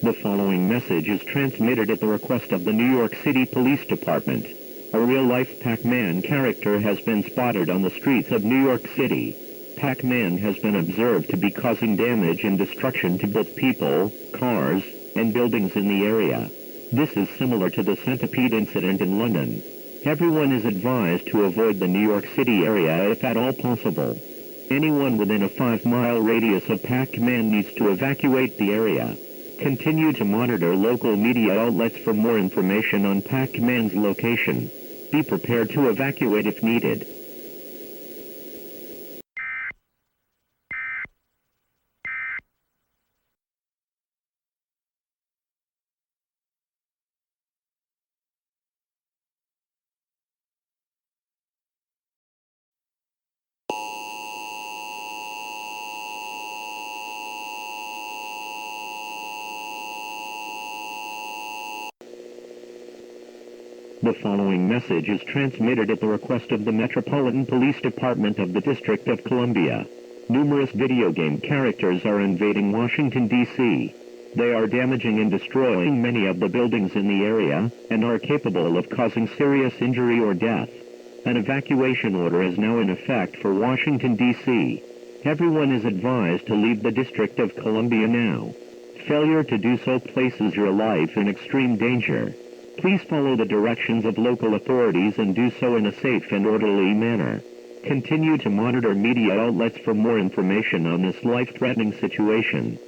The following message is transmitted at the request of the New York City Police Department. A real-life Pac-Man character has been spotted on the streets of New York City. Pac-Man has been observed to be causing damage and destruction to both people, cars, and buildings in the area. This is similar to the centipede incident in London. Everyone is advised to avoid the New York City area if at all possible. Anyone within a 5-mile radius of Pac-Man needs to evacuate the area. Continue to monitor local media outlets for more information on Pac-Man's location. Be prepared to evacuate if needed. The following message is transmitted at the request of the Metropolitan Police Department of the District of Columbia. Numerous video game characters are invading Washington, D.C. They are damaging and destroying many of the buildings in the area, and are capable of causing serious injury or death. An evacuation order is now in effect for Washington, D.C. Everyone is advised to leave the District of Columbia now. Failure to do so places your life in extreme danger. Please follow the directions of local authorities and do so in a safe and orderly manner. Continue to monitor media outlets for more information on this life-threatening situation.